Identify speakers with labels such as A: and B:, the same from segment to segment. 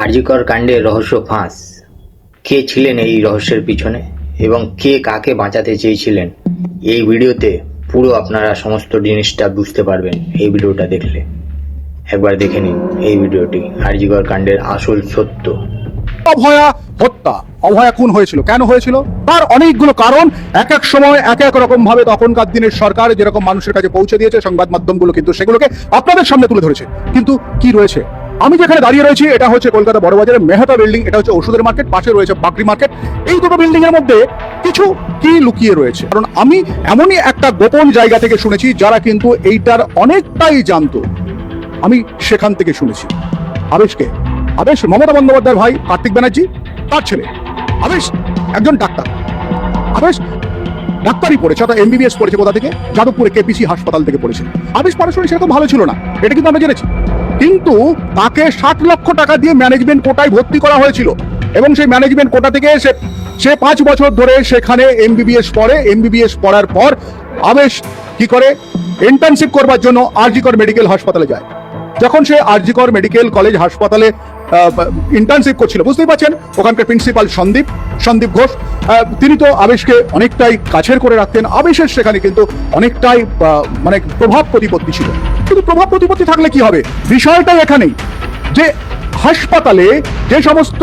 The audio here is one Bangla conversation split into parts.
A: আরজিকর কাণ্ডের রহস্য ফাঁস। কে ছিলেন এই রহস্যের পিছনে এবং কে কাকে বাঁচাতে চেয়েছিলেন, এই ভিডিওতে পুরো আপনারা সমস্ত জিনিসটা বুঝতে পারবেন। এই ভিডিওটা দেখলে একবার দেখে নিন এই ভিডিওটি, আরজিকর কাণ্ডের আসল সত্য।
B: অভয়া হত্যা, অভয়া খুন হয়েছিল, কেন হয়েছিল তার অনেকগুলো কারণ। এক এক সময় এক এক রকম ভাবে তখনকার দিনের সরকার যেরকম মানুষের কাছে পৌঁছে দিয়েছে, সংবাদ মাধ্যমগুলো কিন্তু সেগুলোকে আপনাদের সামনে তুলে ধরেছে। কিন্তু কি রয়েছে, আমি যেখানে দাঁড়িয়ে রয়েছি এটা হচ্ছে কলকাতা বড়বাজারের মেহতা বিল্ডিং, এটা হচ্ছে ওষুধের মার্কেট, পাশে রয়েছে বাকরি মার্কেট। এই দুটো বিল্ডিং এর মধ্যে কিছু কি লুকিয়ে রয়েছে, কারণ আমি এমনই একটা গোপন জায়গা থেকে শুনেছি যারা কিন্তু এইটার অনেকটাই জানতো। আমি সেখান থেকে শুনেছি। আবেশকে, আবেশ মমতা বন্দ্যোপাধ্যায়ের ভাই কার্তিক ব্যানার্জি, তার ছেলে আবেশ একজন ডাক্তার। আবেশ ডাক্তারি পড়েছে, অর্থাৎ এমবিবিএস পড়েছে। কোথা থেকে? যাদবপুরে কেপিসি হাসপাতাল থেকে পড়েছে। আবেশ পড়াশোনা সেরকম ভালো ছিল না, এটা কিন্তু আমরা জেনেছি। কিন্তু তাকে 60 লক্ষ টাকা দিয়ে ম্যানেজমেন্ট কোটায় ভর্তি করা হয়েছিল এবং সেই ম্যানেজমেন্ট কোটা থেকে সে 5 বছর ধরে সেখানে এমবিবিএস পড়ে। এমবিবিএস পড়ার পর আবেশ কি করে, ইন্টার্নশিপ করবার জন্য আরজিকর মেডিকেল হাসপাতালে যায়। যখন সে আরজিকর মেডিকেল কলেজ হাসপাতালে ইন্টার্নশিপ করছিল, বুঝতেই পারছেন ওখানকার প্রিন্সিপাল সন্দীপ ঘোষ, তিনি তো আবেশকে অনেকটাই কাছের করে রাখতেন। আবেশের সেখানে কিন্তু অনেকটাই মানে প্রভাব প্রতিপত্তি ছিল। কিন্তু প্রভাব প্রতিপত্তি থাকলে কি হবে, বিষয়টা এখানেই যে হাসপাতালে যে সমস্ত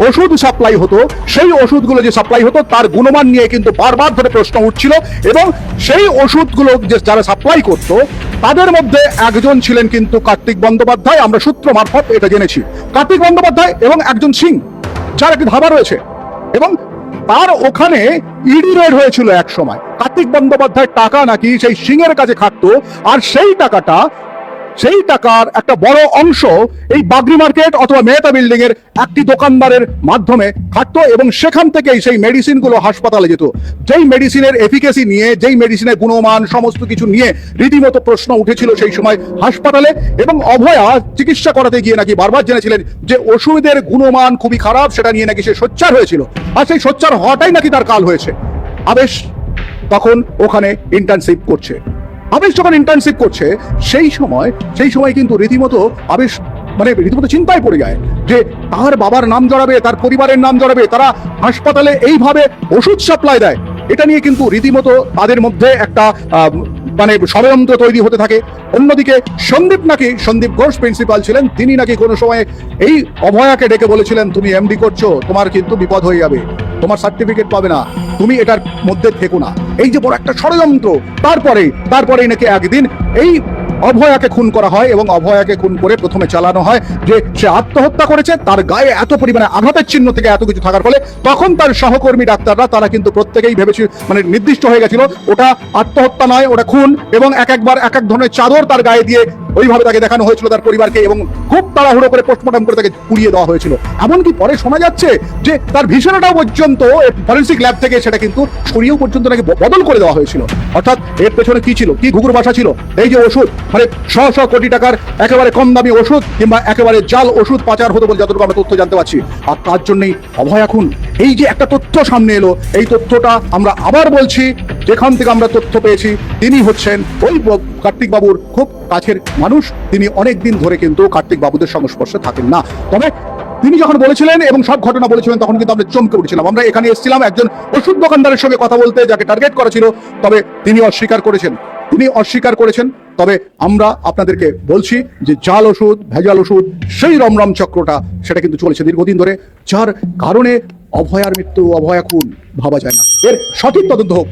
B: ওষুধ সাপ্লাই হতো, সেই ওষুধগুলো যে সাপ্লাই হতো তার গুণমান নিয়ে কিন্তু বারবার ধরে প্রশ্ন উঠছিল। এবং সেই ওষুধগুলো যে যারা সাপ্লাই করত তাদের মধ্যে একজন ছিলেন কিন্তু কার্তিক বন্দ্যোপাধ্যায়। আমরা সূত্র মারফত এটা জেনেছি, কার্তিক বন্দ্যোপাধ্যায় এবং একজন সিং, যার একটি ধাবা রয়েছে। এবং তার ওখানে ইডি রেড হয়েছিল এক সময়। কার্তিক বন্দ্যোপাধ্যায় টাকা নাকি সেই সিংয়ের কাছে খাটতো, আর সেই টাকার একটা বড় অংশ এই বাগরি মার্কেট অথবা মেহতা বিল্ডিং এর একটি দোকানদারের মাধ্যমে খাটতো এবং সেখান থেকেই সেই মেডিসিন গুলো হাসপাতালে যেত। যেই মেডিসিনের এফিকেসি নিয়ে, যেই মেডিসিনের গুণমান সমস্ত কিছু নিয়ে রীতিমতো প্রশ্ন উঠেছিল সেই সময় হাসপাতালে। এবং অভয়া চিকিৎসা করাতে গিয়ে নাকি বারবার জেনেছিলেন যে ওষুধের গুণমান খুবই খারাপ, সেটা নিয়ে নাকি সে সোচ্চার হয়েছিল, আর সেই সোচ্চার হওয়াটাই নাকি তার কাল হয়েছে। আবেশ তখন ওখানে ইন্টার্নশিপ করছে। আবেশ যখন ইন্টার্নশিপ করছে সেই সময় কিন্তু রীতিমতো আবেশ মানে রীতিমতো চিন্তায় পড়ে যায় যে তার বাবার নাম জড়াবে, তার পরিবারের নাম জড়াবে, তারা হাসপাতালে এইভাবে ওষুধ সাপ্লাই দেয়। এটা নিয়ে কিন্তু রীতিমতো তাদের মধ্যে একটা মানে ষড়যন্ত্র তৈরি হতে থাকে। অন্যদিকে সন্দীপ ঘোষ প্রিন্সিপাল ছিলেন, তিনি নাকি কোনো সময় এই অভয়াকে ডেকে বলেছিলেন, তুমি এমডি করছো, তোমার কিন্তু বিপদ হয়ে যাবে, তোমার সার্টিফিকেট পাবে না, তুমি এটার মধ্যে থেকো না। এই যে বড় একটা ষড়যন্ত্র। তারপরেই নাকি একদিন এই অভয়াকে খুন করা হয় এবং অভয়াকে খুন করে প্রথমে চালানো হয় যে সে আত্মহত্যা করেছে। তার গায়ে এত পরিমাণে আঘাতের চিহ্ন থেকে এত কিছু থাকার ফলে তখন তার সহকর্মী ডাক্তাররা তারা কিন্তু প্রত্যেকেই ভেবেছিল, মানে নির্দিষ্ট হয়ে গেছিল ওটা আত্মহত্যা নয়, ওটা খুন। এবং এক এক ধরনের চাদর তার গায়ে দিয়ে ওইভাবে তাকে দেখানো হয়েছিল তার পরিবারকে, এবং খুব তাড়াহুড়ো করে পোস্টমর্টম করে তাকে পুড়িয়ে দেওয়া হয়েছিল। এমনকি পরে শোনা যাচ্ছে যে তার ভিশনটাও পর্যন্ত ফরেন্সিক ল্যাব থেকে সেটা কিন্তু সরিয়েও পর্যন্ত নাকি বদল করে দেওয়া হয়েছিল। অর্থাৎ এর পেছনে কি ছিল, কি ঘুঘুর বাসা ছিল, এই যে ওষুধ মানে শ কোটি টাকার একেবারে কম দামি ওষুধ কিংবা একেবারে জাল ওষুধ পাচার হতো বলে যতটুকু আমরা তথ্য জানতে পারছি। আর তার জন্যই অভয়া খুন। এই যে একটা তথ্য সামনে এলো, এই তথ্যটা আমরা আবার বলছি, যেখান থেকে আমরা তথ্য পেয়েছি তিনি হচ্ছেন ওই কার্তিক বাবুর খুব কাছের মানুষ। তিনি অনেক দিন ধরে কিন্তু কার্তিক বাবুদের সংস্পর্শে থাকেন না। তবে তিনি যখন বলেছিলেন এবং সব ঘটনা বলেছিলেন তখন কিন্তু আমরা চমকে উঠেছিলাম। আমরা এখানে এসেছিলাম একজন ওষুধ দোকানদারের সঙ্গে কথা বলতে, যাকে টার্গেট করা ছিল, তবে তিনি অস্বীকার করেছেন। তবে আমরা আপনাদেরকে বলছি যে জাল ওষুধ, ভেজাল ওষুধ, সেই রমরম চক্রটা সেটা কিন্তু চলেছে দীর্ঘদিন ধরে, যার কারণে অভয়ার মৃত্যু, অভয়া খুন ভাবা যায় না। এর সঠিক তদন্ত হোক।